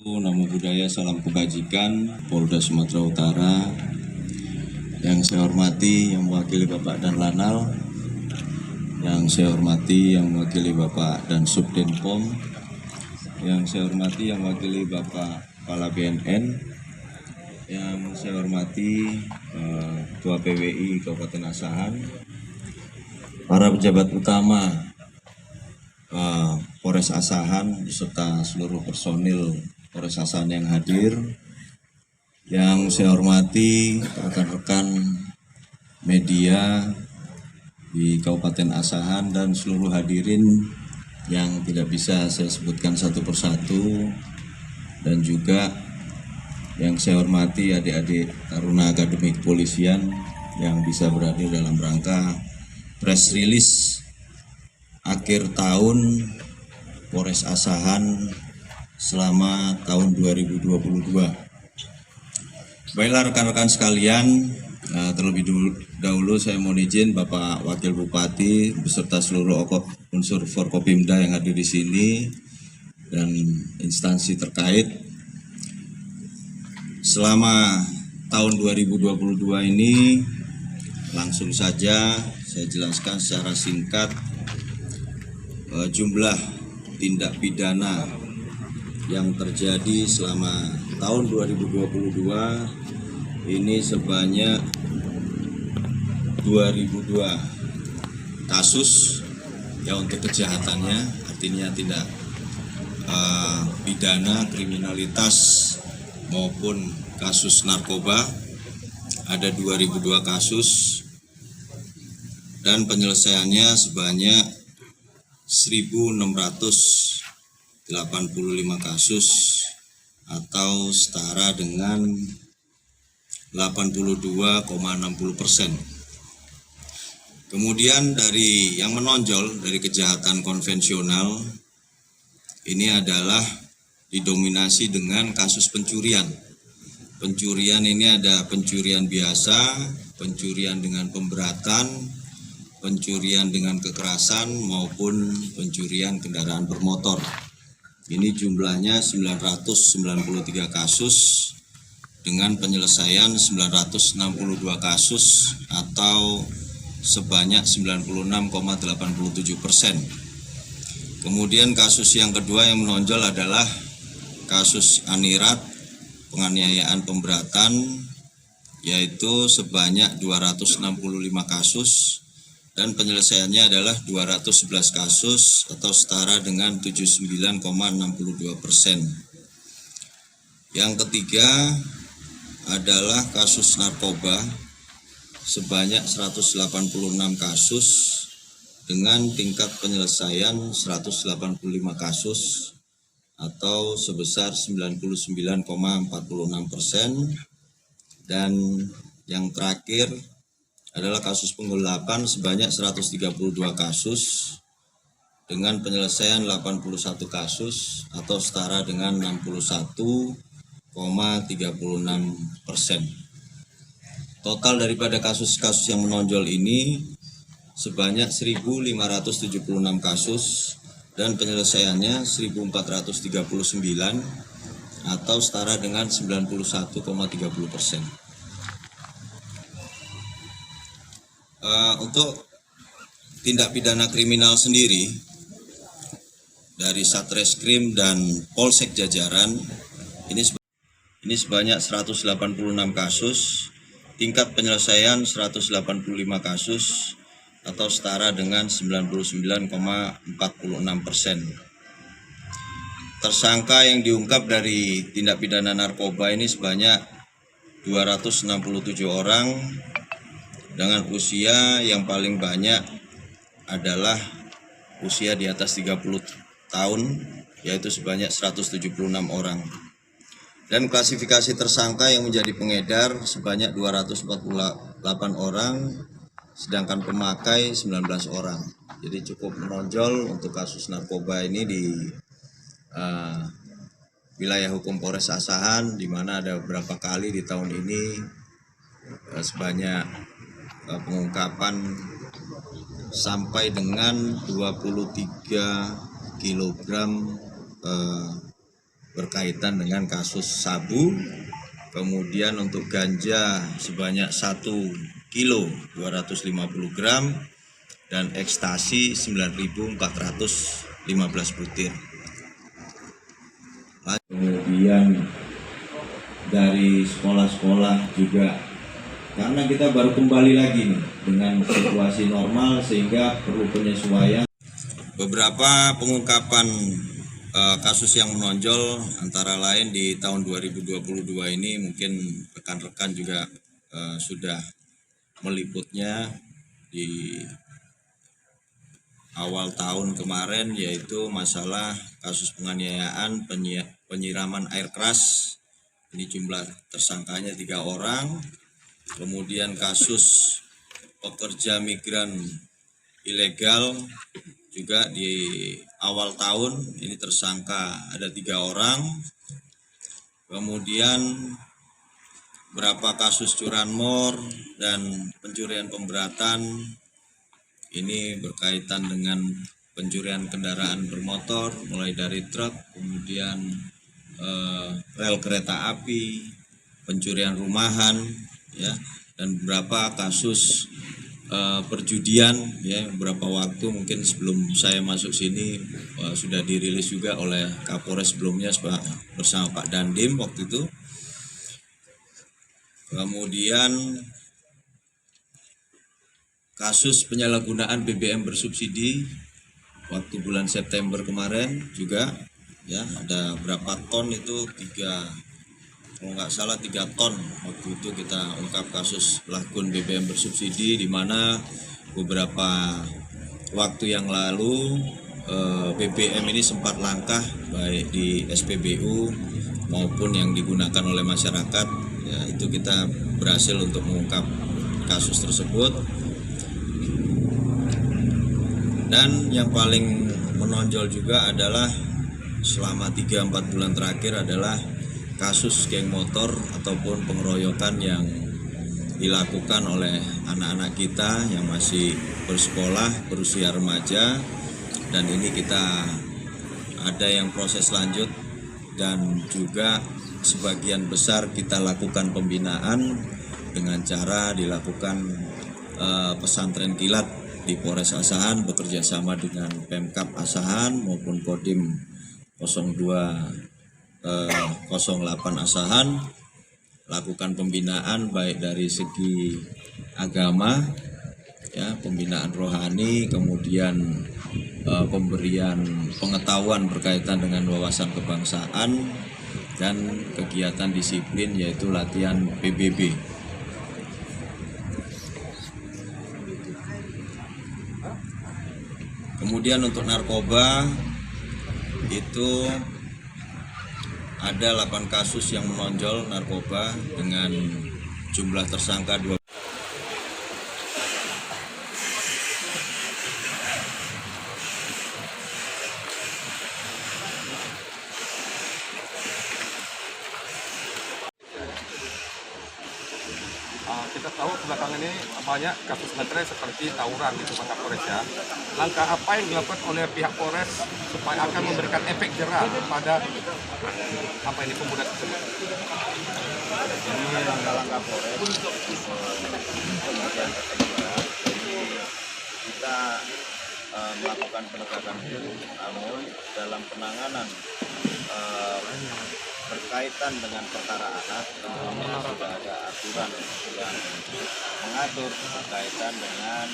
Namo Buddhaya, salam kebajikan, Polda Sumatera Utara. Yang saya hormati yang mewakili Bapak dan Lanal, yang saya hormati yang mewakili Bapak dan Subdenpom, yang saya hormati yang mewakili Bapak Kepala BNN, yang saya hormati Ketua PWI Kabupaten Asahan, para pejabat utama Polres Asahan beserta seluruh personil Polres Asahan yang hadir, yang saya hormati rekan-rekan media di Kabupaten Asahan dan seluruh hadirin yang tidak bisa saya sebutkan satu persatu, dan juga yang saya hormati adik-adik Taruna Akademi Kepolisian yang bisa berhadir dalam rangka press release akhir tahun Polres Asahan selama tahun 2022. Baiklah rekan-rekan sekalian, terlebih dahulu saya mohon izin Bapak Wakil Bupati beserta seluruh unsur Forkopimda yang hadir di sini dan instansi terkait. Selama tahun 2022 ini langsung saja saya jelaskan secara singkat jumlah tindak pidana yang terjadi selama tahun 2022 ini sebanyak 2002 kasus ya untuk kejahatannya, artinya tindak pidana kriminalitas maupun kasus narkoba ada 2002 kasus, dan penyelesaiannya sebanyak 1.685 kasus atau setara dengan 82,60%. Kemudian dari yang menonjol dari kejahatan konvensional ini adalah didominasi dengan kasus pencurian. Pencurian ini ada pencurian biasa, pencurian dengan pemberatan, pencurian dengan kekerasan maupun pencurian kendaraan bermotor. Ini jumlahnya 993 kasus dengan penyelesaian 962 kasus atau sebanyak 96,87%. Kemudian kasus yang kedua yang menonjol adalah kasus anirat, penganiayaan pemberatan, yaitu sebanyak 265 kasus dan penyelesaiannya adalah 211 kasus atau setara dengan 79,62%. Yang ketiga adalah kasus narkoba sebanyak 186 kasus dengan tingkat penyelesaian 185 kasus atau sebesar 99,46%. Dan yang terakhir adalah kasus penggelapan sebanyak 132 kasus dengan penyelesaian 81 kasus atau setara dengan 61,36%. Total daripada kasus-kasus yang menonjol ini sebanyak 1.576 kasus dan penyelesaiannya 1.439 atau setara dengan 91,30%. Untuk tindak pidana kriminal sendiri dari Satreskrim dan Polsek jajaran ini sebanyak 186 kasus, tingkat penyelesaian 185 kasus atau setara dengan 99,46%. Tersangka yang diungkap dari tindak pidana narkoba ini sebanyak 267 orang dengan usia yang paling banyak adalah usia di atas 30 tahun, yaitu sebanyak 176 orang. Dan klasifikasi tersangka yang menjadi pengedar sebanyak 248 orang, sedangkan pemakai 19 orang. Jadi cukup menonjol untuk kasus narkoba ini di wilayah hukum Polres Asahan, di mana ada beberapa kali di tahun ini sebanyak pengungkapan sampai dengan 23 kg berkaitan dengan kasus sabu, kemudian untuk ganja sebanyak 1 kilo 250 gram, dan ekstasi 9.415 butir. Kemudian dari sekolah-sekolah juga, karena kita baru kembali lagi nih dengan situasi normal sehingga perlu penyesuaian. Beberapa pengungkapan kasus yang menonjol antara lain di tahun 2022 ini, mungkin rekan-rekan juga sudah meliputnya di awal tahun kemarin, yaitu masalah kasus penganiayaan penyiraman air keras. Ini jumlah tersangkanya 3 orang. Kemudian kasus pekerja migran ilegal juga di awal tahun, ini tersangka ada 3 orang. Kemudian berapa kasus curanmor dan pencurian pemberatan, ini berkaitan dengan pencurian kendaraan bermotor, mulai dari truk, kemudian rel kereta api, pencurian rumahan, ya, dan beberapa kasus perjudian, ya. Beberapa waktu mungkin sebelum saya masuk sini sudah dirilis juga oleh Kapolres sebelumnya bersama Pak Dandim waktu itu. Kemudian kasus penyalahgunaan BBM bersubsidi waktu bulan September kemarin juga, ya, ada berapa ton itu, 3 ton waktu itu kita ungkap kasus pelakon BBM bersubsidi, di mana beberapa waktu yang lalu BBM ini sempat langka baik di SPBU maupun yang digunakan oleh masyarakat, ya, itu kita berhasil untuk mengungkap kasus tersebut. Dan yang paling menonjol juga adalah selama 3-4 bulan terakhir adalah kasus geng motor ataupun pengeroyokan yang dilakukan oleh anak-anak kita yang masih bersekolah, berusia remaja, dan ini kita ada yang proses lanjut dan juga sebagian besar kita lakukan pembinaan dengan cara dilakukan pesantren kilat di Polres Asahan bekerja sama dengan Pemkab Asahan maupun Kodim 0208 Asahan, lakukan pembinaan baik dari segi agama, ya, pembinaan rohani, kemudian pemberian pengetahuan berkaitan dengan wawasan kebangsaan, dan kegiatan disiplin yaitu latihan PBB. Kemudian untuk narkoba itu ada 8 kasus yang menonjol narkoba dengan jumlah tersangka 2. Kita tahu belakangan ini banyak kasus materai seperti tawuran gitu Pak Kapolres, ya. Langkah apa yang dilakukan oleh pihak Polres supaya akan memberikan efek jerah pada pemuda tersebut? Ini langkah-langkah Polres kemudian kita melakukan penegakan hukum, namun dalam penanganan berkaitan dengan perkara anak tentunya sudah ada aturan yang mengatur berkaitan dengan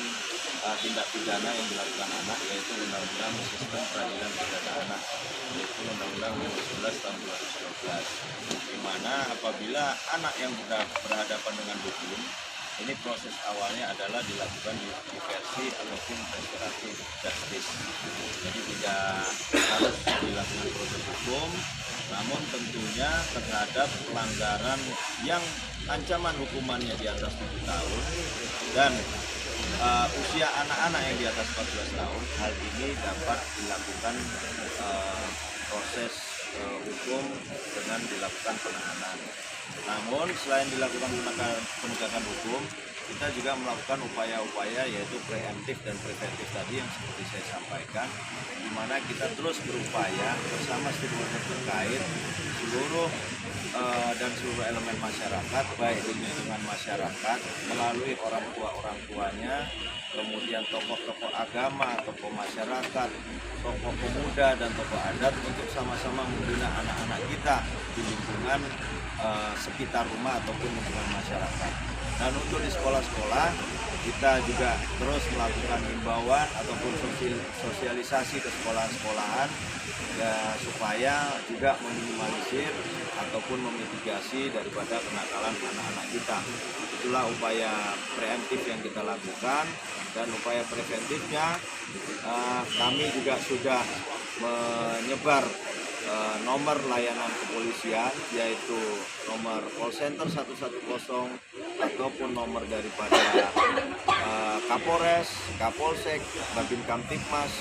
tindak pidana yang dilakukan anak, yaitu Undang-Undang Sistem Peradilan Pidana Anak, yaitu Undang-Undang Nomor 11 Tahun 2012, di mana apabila anak yang berhadapan dengan hukum, ini proses awalnya adalah dilakukan diversi ataupun restoratif justice. Jadi tidak harus dilakukan proses hukum, namun tentunya terhadap pelanggaran yang ancaman hukumannya di atas 7 tahun dan usia anak-anak yang di atas 14 tahun, hal ini dapat dilakukan proses hukum dengan dilakukan penahanan. Namun selain dilakukan penegakan hukum, kita juga melakukan upaya-upaya yaitu preemptif dan preventif tadi yang seperti saya sampaikan, di mana kita terus berupaya bersama stakeholder terkait seluruh dan seluruh elemen masyarakat, baik di lingkungan masyarakat melalui orang tuanya, kemudian tokoh-tokoh agama, tokoh masyarakat, tokoh pemuda dan tokoh adat untuk sama-sama membina anak-anak kita di lingkungan sekitar rumah ataupun lingkungan masyarakat. Dan untuk di sekolah-sekolah kita juga terus melakukan himbauan ataupun sosialisasi ke sekolah-sekolahan ya, supaya juga meminimalisir ataupun memitigasi daripada kenakalan anak-anak kita. Itulah upaya preemptif yang kita lakukan, dan upaya preventifnya kami juga sudah menyebar nomor layanan kepolisian, yaitu nomor call center 110 ataupun nomor daripada Kapolres, Kapolsek, Babin Kamtipmas